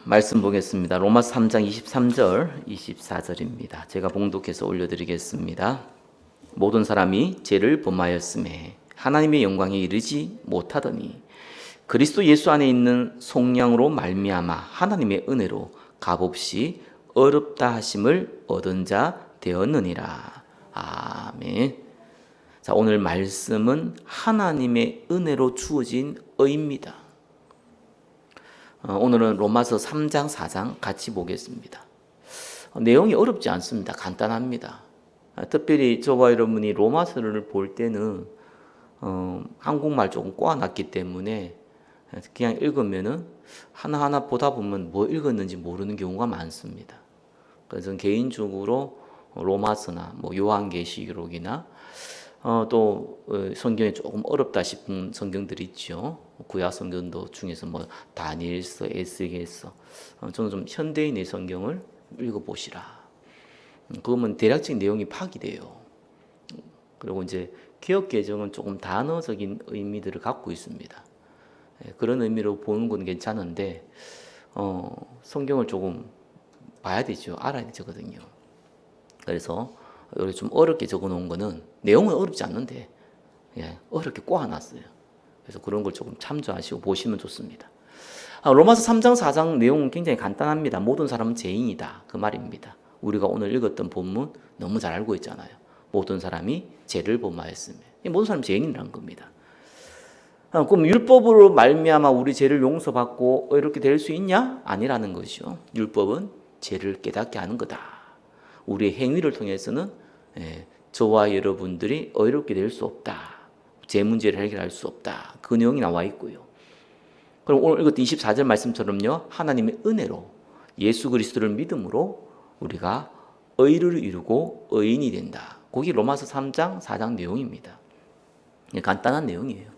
말씀 보겠습니다. 로마서 3장 23절, 24절입니다. 제가 봉독해서 올려드리겠습니다. 모든 사람이 죄를 범하였음에 하나님의 영광에 이르지 못하더니 그리스도 예수 안에 있는 속량으로 말미암아 하나님의 은혜로 값없이 어렵다 하심을 얻은 자 되었느니라. 아멘. 자, 오늘 말씀은 하나님의 은혜로 주어진 의입니다. 오늘은 로마서 3장, 4장 같이 보겠습니다. 내용이 어렵지 않습니다. 간단합니다. 특별히 저와 여러분이 로마서를 볼 때는 한국말 조금 꼬아놨기 때문에 그냥 읽으면은 하나하나 보다 보면 뭐 읽었는지 모르는 경우가 많습니다. 그래서 개인적으로 로마서나 뭐 요한계시록이나 또 성경이 조금 어렵다 싶은 성경들이 있죠. 구약 성경도 중에서 뭐 다니엘서, 에스겔서, 저는 좀 현대인의 성경을 읽어보시라. 그러면 대략적인 내용이 파악돼요. 그리고 이제 개역 개정은 조금 단어적인 의미들을 갖고 있습니다. 그런 의미로 보는 건 괜찮은데 성경을 조금 봐야 되죠. 알아야 되거든요. 그래서 여기 좀 어렵게 적어놓은 거는 내용은 어렵지 않는데 어렵게 꼬아놨어요. 그래서 그런 걸 조금 참조하시고 보시면 좋습니다. 로마서 3장 4장 내용은 굉장히 간단합니다. 모든 사람은 죄인이다 그 말입니다. 우리가 오늘 읽었던 본문 너무 잘 알고 있잖아요. 모든 사람이 죄를 범하였으며 모든 사람이 죄인이라는 겁니다. 그럼 율법으로 말미암아 우리 죄를 용서받고 이렇게 될 수 있냐? 아니라는 것이죠. 율법은 죄를 깨닫게 하는 거다. 우리의 행위를 통해서는 저와 여러분들이 의롭게 될 수 없다. 제 문제를 해결할 수 없다. 그 내용이 나와 있고요. 그럼 오늘 읽었던 24절 말씀처럼요. 하나님의 은혜로 예수 그리스도를 믿음으로 우리가 의를 이루고 의인이 된다. 그게 로마서 3장 4장 내용입니다. 간단한 내용이에요.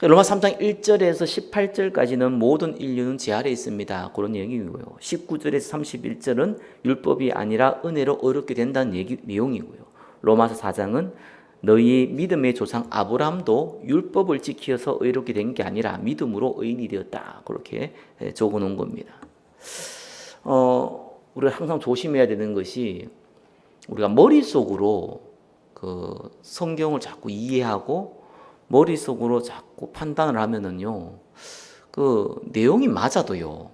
로마서 3장 1절에서 18절까지는 모든 인류는 죄 아래 있습니다. 그런 내용이고요. 19절에서 31절은 율법이 아니라 은혜로 의롭게 된다는 내용이고요. 로마서 4장은 너희 믿음의 조상 아브라함도 율법을 지키어서 의롭게 된 게 아니라 믿음으로 의인이 되었다. 그렇게 적어 놓은 겁니다. 우리가 항상 조심해야 되는 것이 우리가 머릿속으로 그 성경을 자꾸 이해하고 머릿속으로 자꾸 판단을 하면은요, 그 내용이 맞아도요,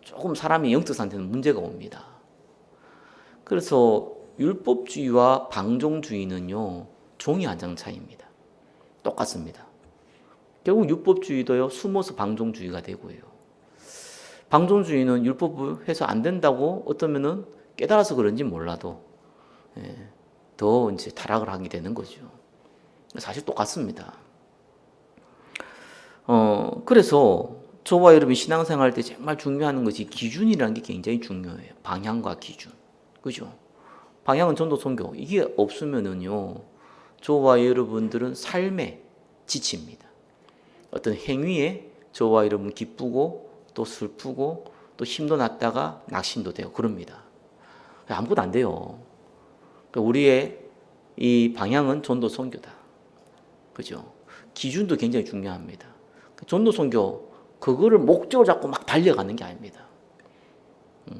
조금 사람의 영적 상태는 문제가 옵니다. 그래서 율법주의와 방종주의는요, 종이 한 장 차이입니다. 똑같습니다. 결국 율법주의도요, 숨어서 방종주의가 되고요. 방종주의는 율법을 해서 안 된다고 어떠면은 깨달아서 그런지 몰라도 더 이제 타락을 하게 되는 거죠. 사실 똑같습니다. 그래서 저와 여러분이 신앙생활 할 때 정말 중요한 것이 기준이라는 게 굉장히 중요해요. 방향과 기준. 그죠? 방향은 전도 선교. 이게 없으면은요, 저와 여러분들은 삶에 지칩니다. 어떤 행위에 저와 여러분 기쁘고 또 슬프고 또 힘도 났다가 낙심도 되고 그럽니다. 아무것도 안 돼요. 우리의 이 방향은 전도 선교다. 그죠? 기준도 굉장히 중요합니다. 전도 선교 그거를 목적을 잡고 막 달려가는 게 아닙니다.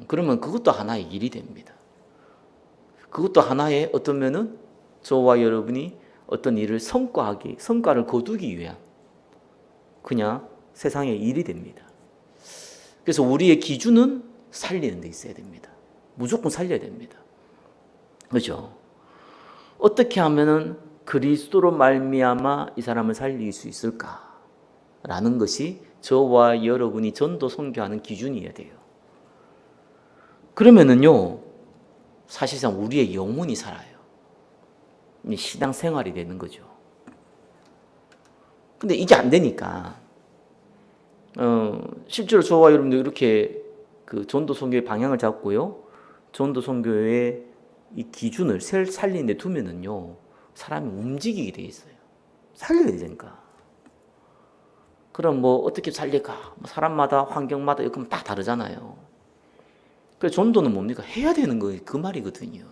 그러면 그것도 하나의 일이 됩니다. 그것도 하나의 어떠면은 저와 여러분이 어떤 일을 성과를 거두기 위한 그냥 세상의 일이 됩니다. 그래서 우리의 기준은 살리는 데 있어야 됩니다. 무조건 살려야 됩니다. 그죠? 어떻게 하면은 그리스도로 말미암아 이 사람을 살릴 수 있을까라는 것이 저와 여러분이 전도 선교하는 기준이어야 돼요. 그러면은요, 사실상 우리의 영혼이 살아요. 신앙 생활이 되는 거죠. 근데 이게 안 되니까 실제로 저와 여러분들 이렇게 그 전도 선교의 방향을 잡고요, 전도 선교의 이 기준을 살리는 데 두면은요, 사람이 움직이게 돼 있어요. 살려야 되니까. 그럼 뭐 어떻게 살릴까? 사람마다 환경마다 이렇게 다 다르잖아요. 그래서 전도는 뭡니까? 해야 되는 거 그 말이거든요.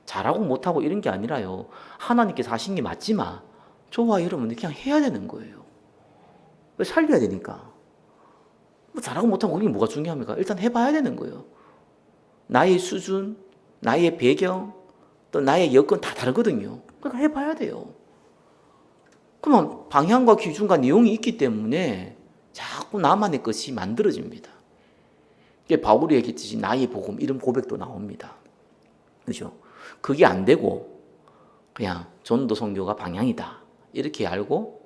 잘하고 못하고 이런 게 아니라요. 하나님께서 하신 게 맞지만 저와 여러분이 그냥 해야 되는 거예요. 살려야 되니까. 뭐 잘하고 못하고 그게 뭐가 중요합니까? 일단 해봐야 되는 거예요. 나의 수준, 나의 배경, 또 나의 여건 다 다르거든요. 그러니까 해봐야 돼요. 그러면 방향과 기준과 내용이 있기 때문에 자꾸 나만의 것이 만들어집니다. 이게 바울이 얘기했듯이 나의 복음 이런 고백도 나옵니다. 그죠? 그게 안 되고 그냥 전도 선교가 방향이다 이렇게 알고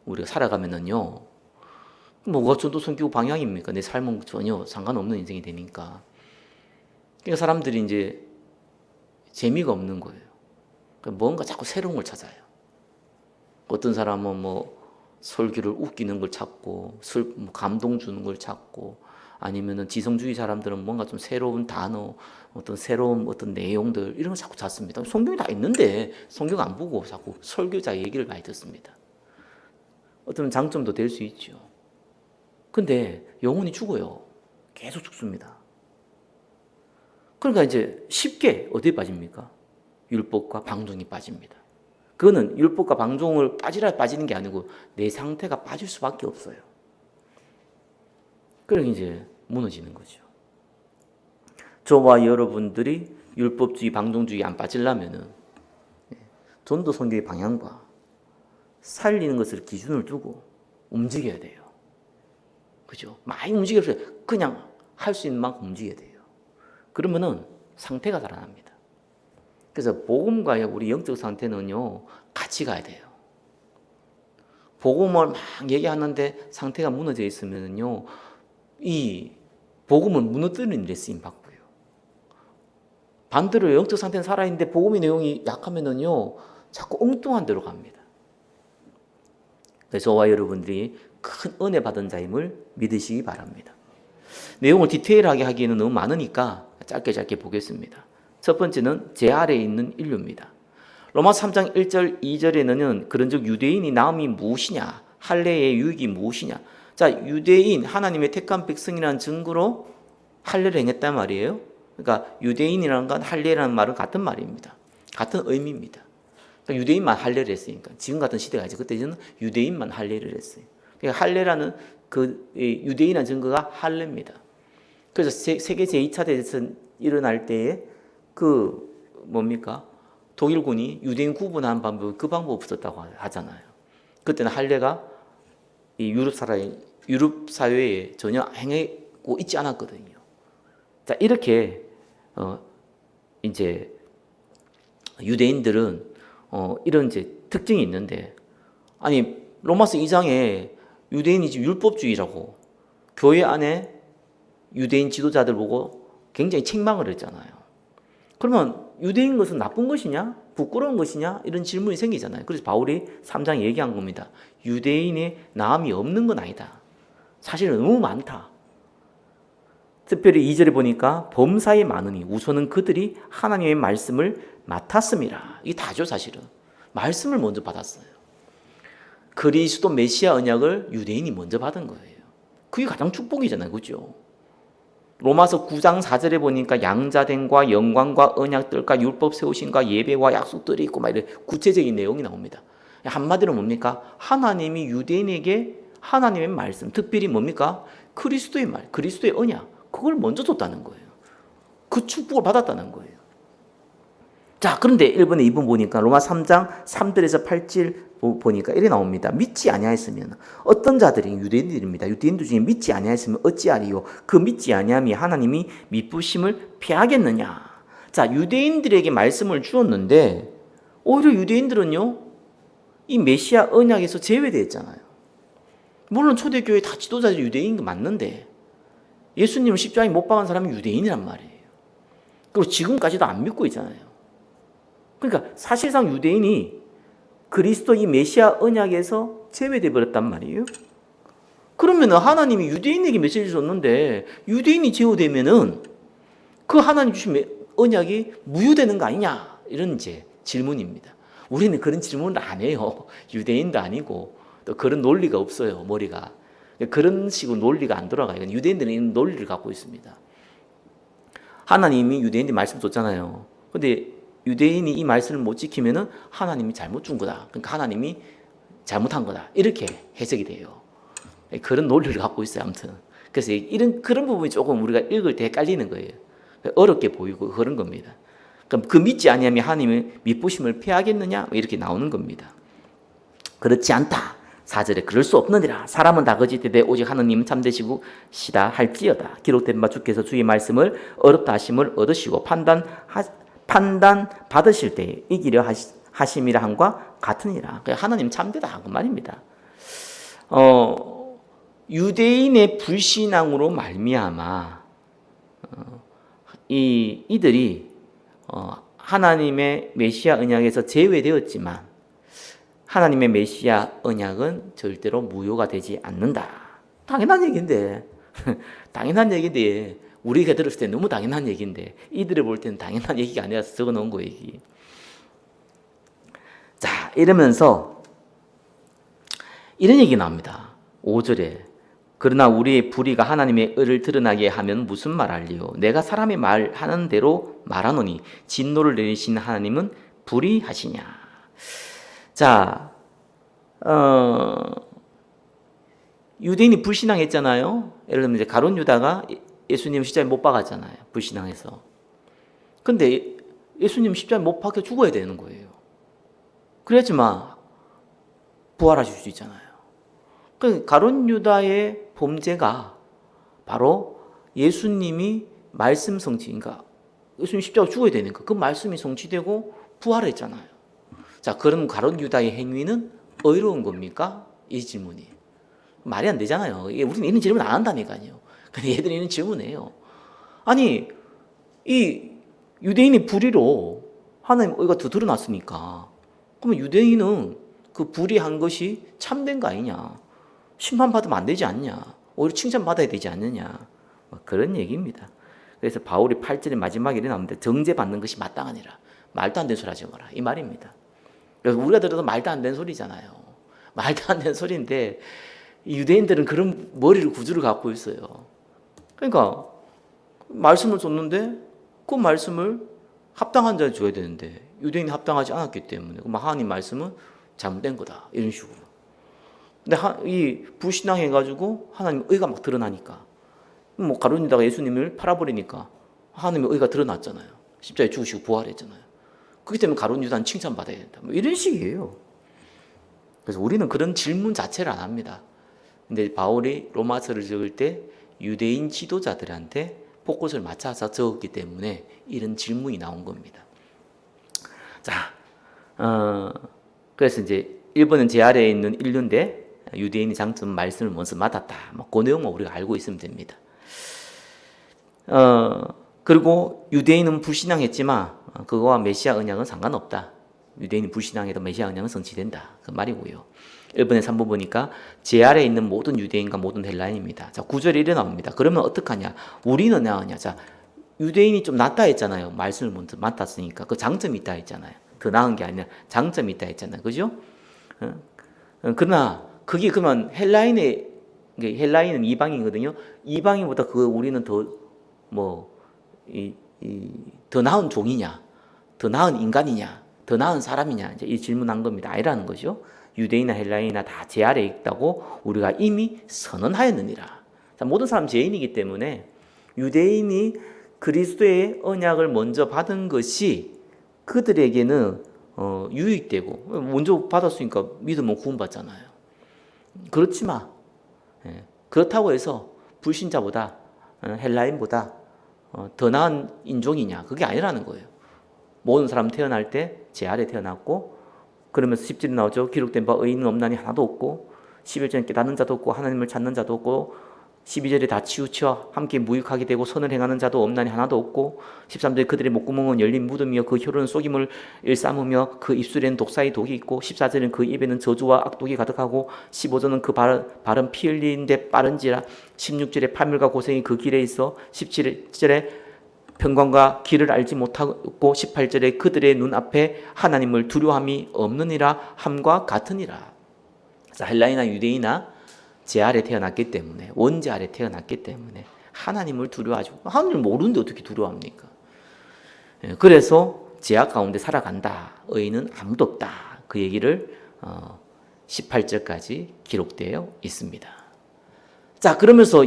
우리가 살아가면은요, 뭐가 전도 선교 방향입니까? 내 삶은 전혀 상관없는 인생이 되니까. 그러니까 사람들이 이제 재미가 없는 거예요. 뭔가 자꾸 새로운 걸 찾아요. 어떤 사람은 뭐 설교를 웃기는 걸 찾고, 뭐 감동 주는 걸 찾고, 아니면은 지성주의 사람들은 뭔가 좀 새로운 단어, 어떤 새로운 어떤 내용들 이런 걸 자꾸 찾습니다. 성경이 다 있는데 성경 안 보고 자꾸 설교자 얘기를 많이 듣습니다. 어떤 장점도 될 수 있죠. 근데 영혼이 죽어요. 계속 죽습니다. 그러니까 이제 쉽게 어디에 빠집니까? 율법과 방종이 빠집니다. 그거는 율법과 방종을 빠지라 빠지는 게 아니고 내 상태가 빠질 수밖에 없어요. 그러니까 이제 무너지는 거죠. 저와 여러분들이 율법주의, 방종주의 안 빠지려면은 전도 선교의 방향과 살리는 것을 기준을 두고 움직여야 돼요. 그죠? 많이 움직여서 그냥 할 수 있는 만큼 움직여야 돼요. 그러면은 상태가 달아납니다. 그래서 복음과 우리 영적 상태는요, 같이 가야 돼요. 복음을 막 얘기하는데 상태가 무너져 있으면요, 이 복음을 무너뜨리는 데 쓰임 받고요. 반대로 영적 상태는 살아있는데 복음의 내용이 약하면은요, 자꾸 엉뚱한 데로 갑니다. 그래서 저와 여러분들이 큰 은혜 받은 자임을 믿으시기 바랍니다. 내용을 디테일하게 하기에는 너무 많으니까 짧게 보겠습니다. 첫 번째는 제 아래에 있는 인류입니다. 로마서 3장 1절 2절에는 그런즉 유대인이 나음이 무엇이냐, 할례의 유익이 무엇이냐. 자, 유대인 하나님의 택한 백성이라는 증거로 할례를 행했단 말이에요. 그러니까 유대인이라는 건 할례라는 말은 같은 말입니다. 같은 의미입니다. 그러니까 유대인만 할례를 했으니까 지금 같은 시대가 아니죠. 그때는 유대인만 할례를 했어요. 그러니까 할례라는 그 유대인이라는 증거가 할례입니다. 그래서 세계 제2차 대전 일어날 때에 그 뭡니까? 독일군이 유대인 구분하는 방법, 그 방법 없었다고 하잖아요. 그때는 할례가 이 유럽 사회에 전혀 행하고 있지 않았거든요. 자, 이렇게 이제 유대인들은 이런 이제 특징이 있는데, 아니 로마서 2장에 유대인이 지금 율법주의라고 교회 안에 유대인 지도자들 보고 굉장히 책망을 했잖아요. 그러면 유대인 것은 나쁜 것이냐? 부끄러운 것이냐? 이런 질문이 생기잖아요. 그래서 바울이 3장에 얘기한 겁니다. 유대인의 나음이 없는 건 아니다. 사실은 너무 많다. 특별히 2절에 보니까 범사에 많으니 우선은 그들이 하나님의 말씀을 맡았습니다. 이게 다죠, 사실은. 말씀을 먼저 받았어요. 그리스도 메시아 언약을 유대인이 먼저 받은 거예요. 그게 가장 축복이잖아요. 그죠? 로마서 9장 4절에 보니까 양자됨과 영광과 언약들과 율법 세우심과 예배와 약속들이 있고 막 이런 구체적인 내용이 나옵니다. 한마디로 뭡니까? 하나님이 유대인에게 하나님의 말씀, 특별히 뭡니까? 그리스도의 말, 그리스도의 언약, 그걸 먼저 줬다는 거예요. 그 축복을 받았다는 거예요. 자, 그런데 1번에 2번 보니까 로마 3장 3절에서 8절 보니까 이래 나옵니다. 믿지 아니하였으면 어떤 자들이 유대인들입니다. 유대인들 중에 믿지 아니하였으면 어찌하리요? 그 믿지 아니함이 하나님이 미쁘심을 피하겠느냐? 자, 유대인들에게 말씀을 주었는데 오히려 유대인들은요, 이 메시아 언약에서 제외되었잖아요. 물론 초대교회 다 지도자들이 유대인인 거 맞는데 예수님을 십자가에 못 박은 사람이 유대인이란 말이에요. 그리고 지금까지도 안 믿고 있잖아요. 그러니까 사실상 유대인이 그리스도 이 메시아 언약에서 제외돼 버렸단 말이에요. 그러면 하나님이 유대인에게 메시지를 줬는데 유대인이 제외되면은 그 하나님 주신 언약이 무효되는 거 아니냐, 이런 이제 질문입니다. 우리는 그런 질문을 안 해요. 유대인도 아니고 또 그런 논리가 없어요. 머리가 그런 식으로 논리가 안 돌아가요. 유대인들은 이런 논리를 갖고 있습니다. 하나님이 유대인들이 말씀 줬잖아요. 근데 유대인이 이 말씀을 못 지키면은 하나님이 잘못 준 거다. 그러니까 하나님이 잘못한 거다. 이렇게 해석이 돼요. 그런 논리를 갖고 있어요. 아무튼 그래서 그런 부분이 조금 우리가 읽을 때 헷갈리는 거예요. 어렵게 보이고 그런 겁니다. 그럼 그 믿지 아니하면 하나님의 미쁘심을 피하겠느냐? 이렇게 나오는 겁니다. 그렇지 않다. 4절에 그럴 수 없느니라. 사람은 다 거짓되되 오직 하느님은 참되시고 시다 할지어다. 기록된 바 주께서 주의 말씀을 어렵다 하심을 얻으시고 판단 받으실 때에 이기려 하심이라 함과 같으니라. 하나님 참되다 그 말입니다. 유대인의 불신앙으로 말미암아 이들이 하나님의 메시아 언약에서 제외되었지만 하나님의 메시아 언약은 절대로 무효가 되지 않는다. 당연한 얘기인데 당연한 얘기인데 우리가 들었을 때 너무 당연한 얘기인데 이들을 볼 때는 당연한 얘기가 아니라서 적어놓은 거예요. 자, 이러면서 이런 얘기 나옵니다. 5절에 그러나 우리의 불의가 하나님의 의를 드러나게 하면 무슨 말할리요? 내가 사람의 말하는 대로 말하노니 진노를 내리신 하나님은 불의하시냐? 자, 유대인이 불신앙했잖아요. 예를 들면 이제 가룟 유다가 예수님 십자가에 못 박았잖아요. 불신앙해서. 근데 예수님 십자가에 못 박혀 죽어야 되는 거예요. 그래야지만 부활하실 수 있잖아요. 그 가룟 유다의 범죄가 바로 예수님이 말씀 성취, 그러니까 예수님 십자가 죽어야 되니까 그 말씀이 성취되고 부활했잖아요. 자, 그럼 가룟 유다의 행위는 의로운 겁니까? 이 질문이 말이 안 되잖아요. 우리는 이런 질문 안 한다니까요. 근데 얘들이 이런 질문해요. 아니, 이 유대인이 불의로 하나님 의가 더 드러났으니까 그러면 유대인은 그 불의한 것이 참된 거 아니냐? 심판받으면 안 되지 않냐? 오히려 칭찬받아야 되지 않느냐? 그런 얘기입니다. 그래서 바울이 8절의 마지막에 이렇게 나오는데 정죄받는 것이 마땅하니라. 말도 안 되는 소리 하지 마라. 이 말입니다. 그래서 우리가 들어도 말도 안 되는 소리잖아요. 말도 안 되는 소리인데 유대인들은 그런 머리를 구조를 갖고 있어요. 그러니까 말씀을 줬는데 그 말씀을 합당한 자에 줘야 되는데 유대인이 합당하지 않았기 때문에 하나님 말씀은 잘못된 거다. 이런 식으로. 근데 이 불신앙해가지고 하나님 의가 막 드러나니까 가룟 유다가 예수님을 팔아버리니까 하나님의 의가 드러났잖아요. 십자가에 죽으시고 부활했잖아요. 그렇기 때문에 가룟 유다는 칭찬받아야 된다. 이런 식이에요. 그래서 우리는 그런 질문 자체를 안 합니다. 근데 바울이 로마서를 적을 때 유대인 지도자들한테 포커스를 맞춰서 적었기 때문에 이런 질문이 나온 겁니다. 자, 그래서 이제 1번은 제 아래에 있는 인류인데 유대인의 장점 말씀을 먼저 맡았다. 그 내용만 우리가 알고 있으면 됩니다. 그리고 유대인은 불신앙했지만 그거와 메시아 언약은 상관없다. 유대인이 불신앙해도 메시아 언약은 성취된다. 그 말이고요. 1번에 3번 보니까 제 아래에 있는 모든 유대인과 모든 헬라인입니다. 자, 9절에 이래 나옵니다. 그러면 어떡하냐? 우리는 나으냐? 자, 유대인이 좀 낫다 했잖아요. 말씀을 먼저 맡았으니까. 그 장점이 있다 했잖아요. 더 나은 게 아니라 장점이 있다 했잖아요. 그죠? 그러나 그게 그러면 헬라인은 이방인이거든요. 이방인보다 우리는 더 나은 종이냐? 더 나은 인간이냐? 더 나은 사람이냐? 이제 이 질문한 겁니다. 아니라는 거죠. 유대인이나 헬라인이나 다 제 아래에 있다고 우리가 이미 선언하였느니라. 자, 모든 사람 죄인이기 때문에 유대인이 그리스도의 언약을 먼저 받은 것이 그들에게는 유익되고 먼저 받았으니까 믿으면 구원받잖아요. 그렇지만 그렇다고 해서 불신자보다 헬라인보다 더 나은 인종이냐? 그게 아니라는 거예요. 모든 사람 태어날 때 제 아래 태어났고 그러면서 10절에 나오죠. 기록된 바 의인은 없나니 하나도 없고 11절에 깨닫는 자도 없고 하나님을 찾는 자도 없고 12절에 다 치우쳐 함께 무익하게 되고 선을 행하는 자도 없나니 하나도 없고 13절에 그들의 목구멍은 열린 무덤이며 그 혀로는 속임을 일삼으며 그 입술에는 독사의 독이 있고 14절에는 그 입에는 저주와 악독이 가득하고 15절은 그 발은 피 흘리는데 빠른지라 16절에 파멸과 고생이 그 길에 있어 17절에 평강과 길을 알지 못하고 18절에 그들의 눈앞에 하나님을 두려움이 없느니라 함과 같으니라. 헬라이나 유대이나 제 아래 태어났기 때문에 원제 아래 태어났기 때문에 하나님을 두려워하지 하나님을 모르는데 어떻게 두려워합니까? 그래서 죄악 가운데 살아간다. 의인은 아무도 없다. 그 얘기를 18절까지 기록되어 있습니다. 자, 그러면서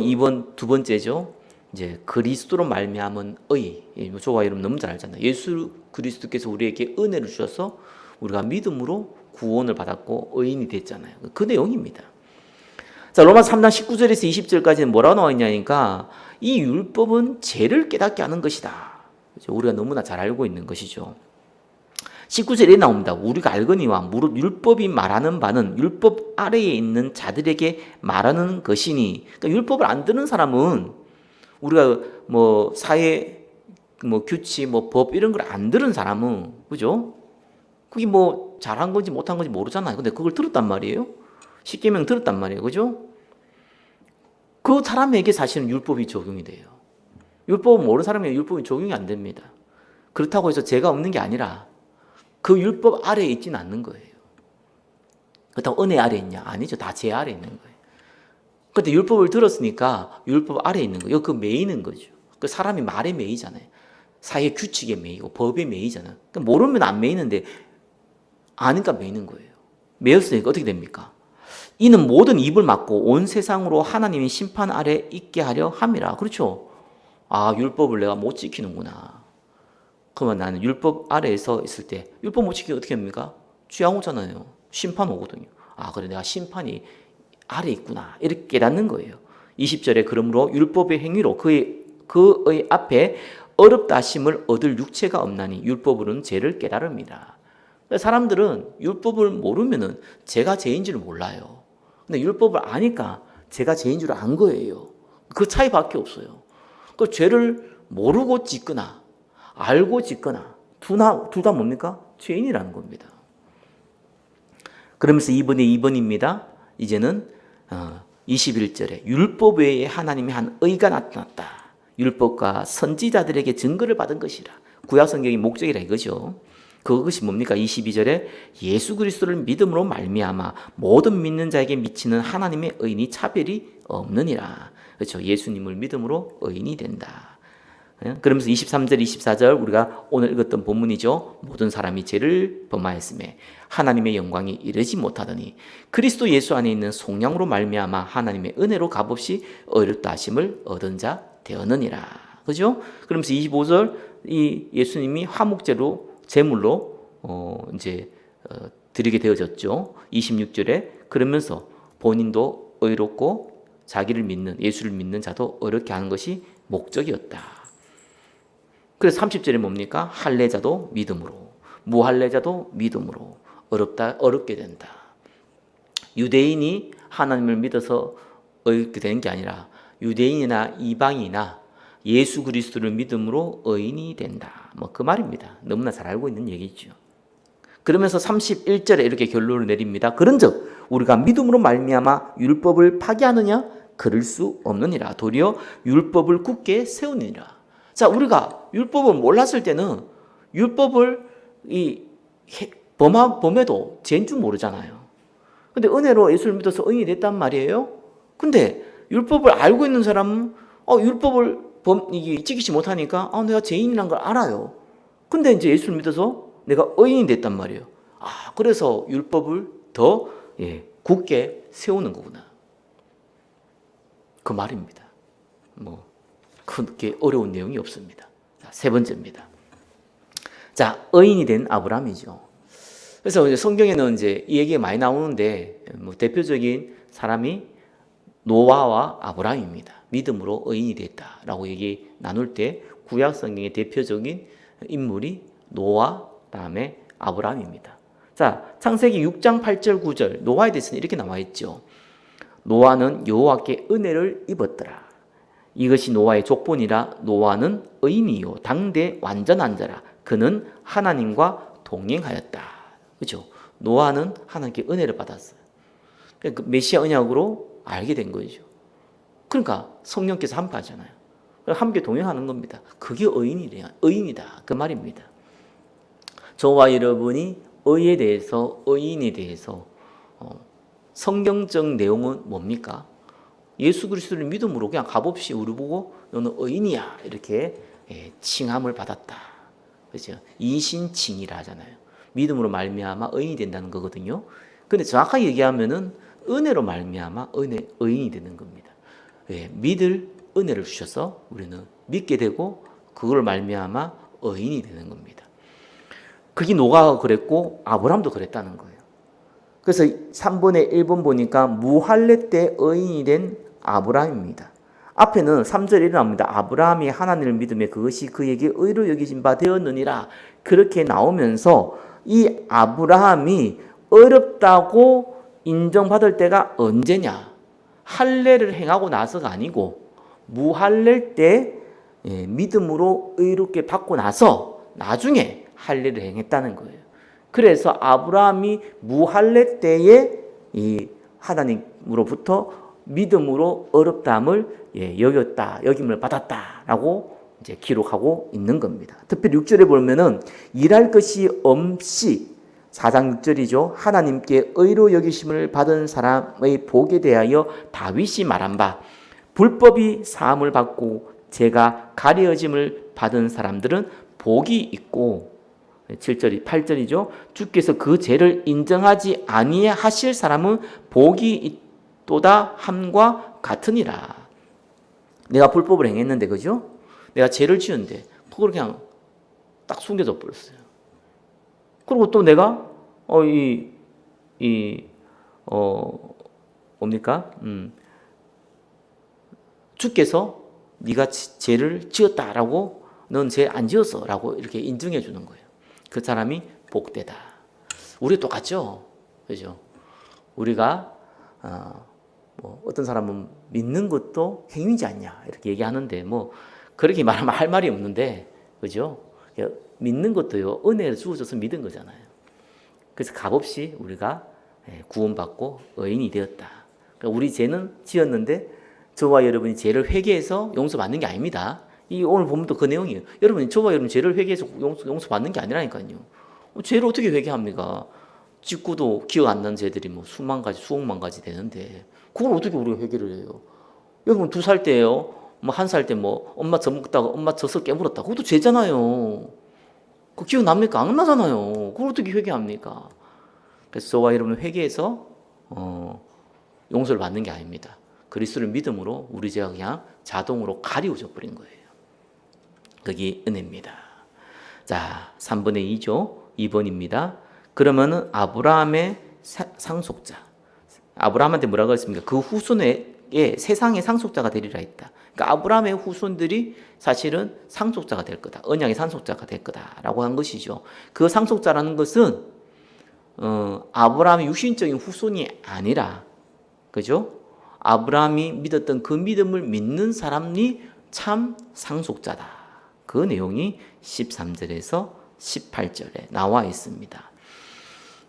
두 번째죠. 이제 그리스도로 말미암은 의. 저와 여러분 너무 잘 알잖아요. 예수 그리스도께서 우리에게 은혜를 주셔서 우리가 믿음으로 구원을 받았고 의인이 됐잖아요. 그 내용입니다. 자, 로마서 3장 19절에서 20절까지는 뭐라고 나와 있냐니까 이 율법은 죄를 깨닫게 하는 것이다. 우리가 너무나 잘 알고 있는 것이죠. 19절에 나옵니다. 우리가 알거니와 무릇 율법이 말하는 바는 율법 아래에 있는 자들에게 말하는 것이니. 그러니까 율법을 안 듣는 사람은 우리가 뭐 사회 뭐 규칙 뭐 법 이런 걸 안 들은 사람은 그죠? 그게 뭐 잘한 건지 못한 건지 모르잖아요. 근데 그걸 들었단 말이에요. 십계명 들었단 말이에요. 그죠? 그 사람에게 사실은 율법이 적용이 돼요. 율법은 모르는 사람에게 율법이 적용이 안 됩니다. 그렇다고 해서 죄가 없는 게 아니라 그 율법 아래에 있지는 않는 거예요. 그렇다고 은혜 아래에 있냐? 아니죠. 다 죄 아래에 있는 거예요. 그런데 율법을 들었으니까 율법 아래에 있는 거예요. 그 매이는 거죠. 그 사람이 말에 매이잖아요. 사회 규칙에 매이고 법에 매이잖아요. 그러니까 모르면 안 매이는데 아니까 매이는 거예요. 매였으니까 어떻게 됩니까? 이는 모든 입을 막고 온 세상으로 하나님의 심판 아래 있게 하려 함이라. 그렇죠? 아, 율법을 내가 못 지키는구나. 그러면 나는 율법 아래에서 있을 때 율법 못 지키면 어떻게 합니까? 죄악 오잖아요. 심판 오거든요. 아, 그래 내가 심판이 아래 있구나. 이렇게 깨닫는 거예요. 20절에 그러므로 율법의 행위로 그의 앞에 어렵다 하심을 얻을 육체가 없나니 율법으로는 죄를 깨달음이라. 사람들은 율법을 모르면은 죄가 죄인지를 몰라요. 근데 율법을 아니까 죄가 죄인 줄 안 거예요. 그 차이밖에 없어요. 그 죄를 모르고 짓거나 알고 짓거나 둘 다 뭡니까? 죄인이라는 겁니다. 그러면서 2번입니다. 이제는 21절에 율법 외에 하나님의 한 의가 나타났다. 율법과 선지자들에게 증거를 받은 것이라. 구약 성경의 목적이라 이거죠. 그것이 뭡니까? 22절에 예수 그리스도를 믿음으로 말미암아 모든 믿는 자에게 미치는 하나님의 의인이 차별이 없느니라. 그렇죠. 예수님을 믿음으로 의인이 된다. 그러면서 23절, 24절 우리가 오늘 읽었던 본문이죠. 모든 사람이 죄를 범하였음에 하나님의 영광이 이르지 못하더니 그리스도 예수 안에 있는 속량으로 말미암아 하나님의 은혜로 값없이 어렵다 하심을 얻은 자 되었느니라. 그죠? 그러면서 25절 이 예수님이 화목제로 제물로 드리게 되어졌죠. 26절에 그러면서 본인도 의롭고 자기를 믿는 예수를 믿는 자도 어렵게 하는 것이 목적이었다. 그래서 30절에 뭡니까? 할례자도 믿음으로, 무할례자도 믿음으로 어렵게 된다. 유대인이 하나님을 믿어서 어렵게 되는 게 아니라 유대인이나 이방인이나 예수 그리스도를 믿음으로 의인이 된다. 뭐 그 말입니다. 너무나 잘 알고 있는 얘기죠. 그러면서 31절에 이렇게 결론을 내립니다. 그런즉 우리가 믿음으로 말미암아 율법을 파기하느냐? 그럴 수 없느니라. 도리어 율법을 굳게 세우느니라. 자, 우리가 율법을 몰랐을 때는 율법을 범해도 죄인 줄 모르잖아요. 근데 은혜로 예수를 믿어서 의인이 됐단 말이에요. 근데 율법을 알고 있는 사람은 율법을 지키지 못하니까 내가 죄인이란 걸 알아요. 근데 이제 예수를 믿어서 내가 의인이 됐단 말이에요. 그래서 율법을 더 굳게 세우는 거구나. 그 말입니다. 뭐 그렇게 어려운 내용이 없습니다. 자, 세 번째입니다. 자, 의인이 된 아브라함이죠. 그래서 이제 성경에는 이제 이 얘기가 많이 나오는데 뭐 대표적인 사람이 노아와 아브라함입니다. 믿음으로 의인이 됐다라고 얘기 나눌 때 구약 성경의 대표적인 인물이 노아 다음에 아브라함입니다. 자, 창세기 6장 8절 9절 노아에 대해서는 이렇게 나와 있죠. 노아는 여호와께 은혜를 입었더라. 이것이 노아의 족본이라. 노아는 의인이요 당대 완전한 자라. 그는 하나님과 동행하였다. 그렇죠? 노아는 하나님께 은혜를 받았어요. 그러니까 메시아 언약으로 알게 된 거죠. 그러니까 성령께서 함께 하잖아요. 함께 동행하는 겁니다. 그게 의인이다. 그 말입니다. 저와 여러분이 의에 대해서, 의인에 대해서 성경적 내용은 뭡니까? 예수 그리스도를 믿음으로 그냥 값없이 우리 보고 너는 의인이야 이렇게 칭함을 받았다. 그렇죠? 이신칭이라 하잖아요. 믿음으로 말미암아 의인이 된다는 거거든요. 근데 정확하게 얘기하면은 은혜로 말미암아 의인이 되는 겁니다. 믿을 은혜를 주셔서 우리는 믿게 되고 그걸 말미암아 의인이 되는 겁니다. 그게 노아가 그랬고 아브라함도 그랬다는 거예요. 그래서 3분의 1번 보니까 무할례 때 의인이 된 아브라함입니다. 앞에는 3절에 일어납니다. 아브라함이 하나님을 믿으며 그것이 그에게 의로 여기진 바 되었느니라. 그렇게 나오면서 이 아브라함이 어렵다고 인정받을 때가 언제냐? 할례를 행하고 나서가 아니고 무할례 때 믿음으로 의롭게 받고 나서 나중에 할례를 행했다는 거예요. 그래서 아브라함이 무할례 때에 이 하나님으로부터 믿음으로 어렵다함을 여김을 받았다라고 이제 기록하고 있는 겁니다. 특별히 6절에 보면은 일할 것이 없이 4장 6절이죠. 하나님께 의로 여기심을 받은 사람의 복에 대하여 다윗이 말한 바 불법이 사함을 받고 죄가 가려짐을 받은 사람들은 복이 있고 7절이 8절이죠. 주께서 그 죄를 인정하지 아니하실 사람은 복이 있도다 함과 같으니라. 내가 불법을 행했는데 그죠? 내가 죄를 지었는데 그걸 그냥 딱 숨겨져 버렸어요. 그리고 또 내가 뭡니까? 주께서 네가 죄를 지었다라고 넌 죄 안 지었어라고 이렇게 인정해 주는 거예요. 그 사람이 복되다. 우리 똑같죠, 그죠? 우리가 어떤 사람은 믿는 것도 행위지 않냐 이렇게 얘기하는데 뭐 그렇게 말하면 할 말이 없는데, 그죠? 믿는 것도요 은혜를 주어져서 믿은 거잖아요. 그래서 값없이 우리가 구원받고 의인이 되었다. 그러니까 우리 죄는 지었는데 저와 여러분이 죄를 회개해서 용서받는 게 아닙니다. 이 오늘 본문도 그 내용이에요. 여러분이 저와 여러분 죄를 회개해서 용서받는 게 아니라니까요. 죄를 어떻게 회개합니까? 직구도 기억 안 나는 죄들이 뭐 수만 가지, 수억만 가지 되는데 그걸 어떻게 우리가 회개를 해요? 여러분 2살 때예요. 뭐 1살 때 뭐 엄마 젖 먹다가 엄마 젖을 깨물었다. 그것도 죄잖아요. 그 기억 납니까? 안 나잖아요. 그걸 어떻게 회개합니까? 그래서 저와 여러분 회개해서 용서를 받는 게 아닙니다. 그리스도를 믿음으로 우리 죄가 그냥 자동으로 가리워져 버린 거예요. 그게 은혜입니다. 자, 3분의 2죠. 2번입니다. 그러면은 아브라함의 상속자. 아브라함한테 뭐라고 했습니까? 그 후손에게 세상의 상속자가 되리라 했다. 그러니까 아브라함의 후손들이 사실은 상속자가 될 거다. 언약의 상속자가 될 거다라고 한 것이죠. 그 상속자라는 것은 아브라함의 육신적인 후손이 아니라, 그죠? 아브라함이 믿었던 그 믿음을 믿는 사람이 참 상속자다. 그 내용이 13절에서 18절에 나와 있습니다.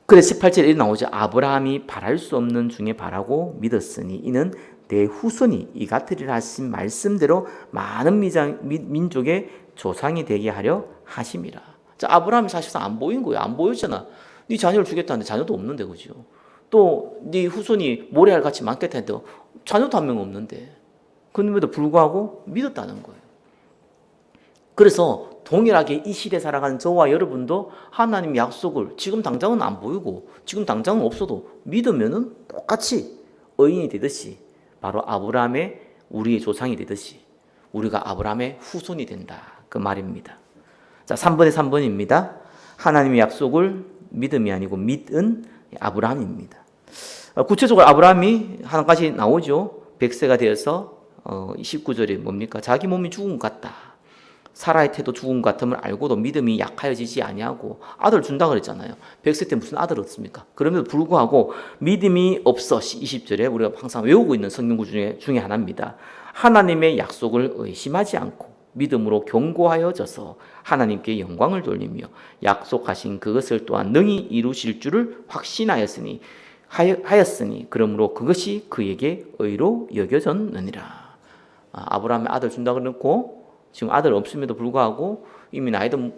그래서 18절에 이렇게 나오죠. 아브라함이 바랄 수 없는 중에 바라고 믿었으니 이는 내 후손이 이 같으리라 하신 말씀대로 많은 민족의 조상이 되게 하려 하심이라. 자, 아브라함이 사실상 안 보인 거예요. 안 보였잖아. 네 자녀를 주겠다는데 자녀도 없는데, 그죠? 또 네 후손이 모래알 같이 많겠다 했는데 자녀도 한 명 없는데 그럼에도 불구하고 믿었다는 거예요. 그래서 동일하게 이 시대에 살아가는 저와 여러분도 하나님 약속을 지금 당장은 안 보이고 지금 당장은 없어도 믿으면은 똑같이 의인이 되듯이 바로 아브라함의 우리의 조상이 되듯이 우리가 아브라함의 후손이 된다. 그 말입니다. 자, 3번의 3번입니다. 하나님의 약속을 믿음이 아니고 믿은 아브라함입니다. 구체적으로 아브라함이 한 가지 나오죠. 100세가 되어서 19절에 뭡니까? 자기 몸이 죽은 것 같다. 사라의 태도 죽은 것 같음을 알고도 믿음이 약하여지지 아니하고 아들 준다 그랬잖아요. 100세 때 무슨 아들 얻습니까? 그럼에도 불구하고 믿음이 없어. 20절에 우리가 항상 외우고 있는 성경 중에 하나입니다. 하나님의 약속을 의심하지 않고 믿음으로 견고하여져서 하나님께 영광을 돌리며 약속하신 그것을 또한 능히 이루실 줄을 확신하였으니 그러므로 그것이 그에게 의로 여겨졌느니라. 아브라함의 아들 준다 그랬고 지금 아들 없음에도 불구하고 이미 나이도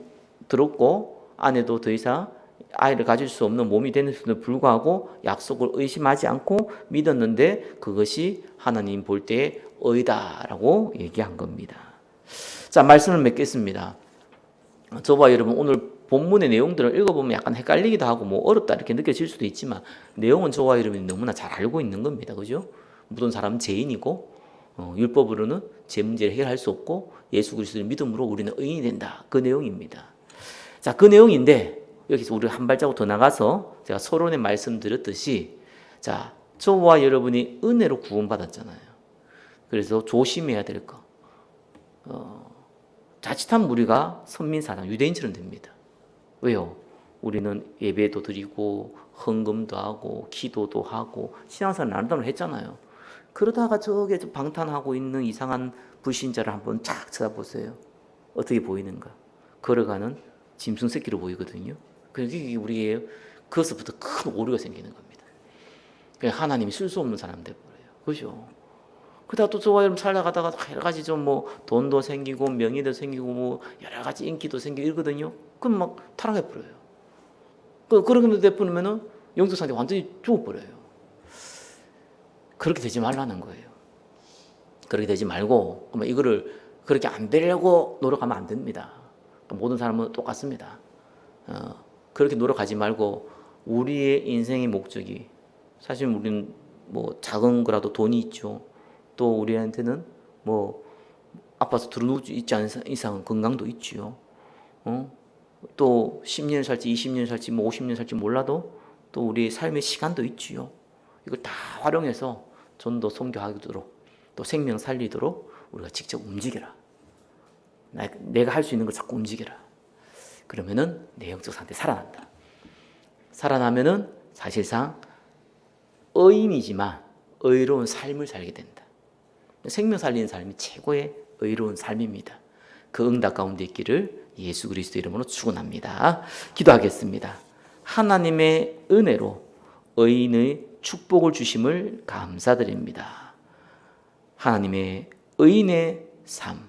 들었고 아내도 더 이상 아이를 가질 수 없는 몸이 되는데도 불구하고 약속을 의심하지 않고 믿었는데 그것이 하나님 볼 때의 의다라고 얘기한 겁니다. 자, 말씀을 맺겠습니다. 저와 여러분 오늘 본문의 내용들을 읽어보면 약간 헷갈리기도 하고 뭐 어렵다 이렇게 느껴질 수도 있지만 내용은 저와 여러분이 너무나 잘 알고 있는 겁니다. 그죠? 모든 사람은 죄인이고 율법으로는 제 문제를 해결할 수 없고 예수 그리스도의 믿음으로 우리는 의인이 된다. 그 내용입니다. 자, 그 내용인데 여기서 우리 한 발자국 더 나가서 제가 서론에 말씀드렸듯이 자, 저와 여러분이 은혜로 구원받았잖아요. 그래서 조심해야 될 거. 자칫하면 우리가 선민사상, 유대인처럼 됩니다. 왜요? 우리는 예배도 드리고 헌금도 하고 기도도 하고 신앙생활 나름대로 했잖아요. 그러다가 저게 좀 방탄하고 있는 이상한 불신자를 한번 쫙 쳐다보세요. 어떻게 보이는가? 걸어가는 짐승 새끼로 보이거든요. 그게 우리의 그것부터 큰 오류가 생기는 겁니다. 하나님이 쓸 수 없는 사람 돼버려요. 그죠? 그러다 또 저와 여러분 살아가다가 여러 가지 좀 뭐 돈도 생기고 명예도 생기고 뭐 여러 가지 인기도 생기고 이러거든요. 그럼 막 타락해 버려요. 그렇게 돼버리면은 영적 상태 완전히 죽어버려요. 그렇게 되지 말라는 거예요. 그렇게 되지 말고 그러면 이거를 그렇게 안 되려고 노력하면 안 됩니다. 모든 사람은 똑같습니다. 그렇게 노력하지 말고 우리의 인생의 목적이 사실 우리는 뭐 작은 거라도 돈이 있죠. 또 우리한테는 뭐 아파서 들어누지 있지 않은 이상 건강도 있지요. 또 10년 살지 20년 살지 뭐 50년 살지 몰라도 또 우리의 삶의 시간도 있지요. 이걸 다 활용해서 전도 선교하도록 또 생명 살리도록 우리가 직접 움직여라. 내가 할 수 있는 걸 자꾸 움직여라. 그러면은 내 영적 상태 살아난다. 살아나면은 사실상 의인이지만 의로운 삶을 살게 된다. 생명 살리는 삶이 최고의 의로운 삶입니다. 그 응답 가운데 있기를 예수 그리스도 이름으로 축원합니다. 기도하겠습니다. 하나님의 은혜로 의인의 축복을 주심을 감사드립니다. 하나님의 의인의 삶,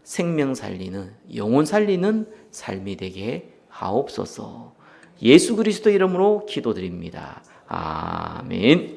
생명 살리는, 영혼 살리는 삶이 되게 하옵소서. 예수 그리스도 이름으로 기도드립니다. 아멘.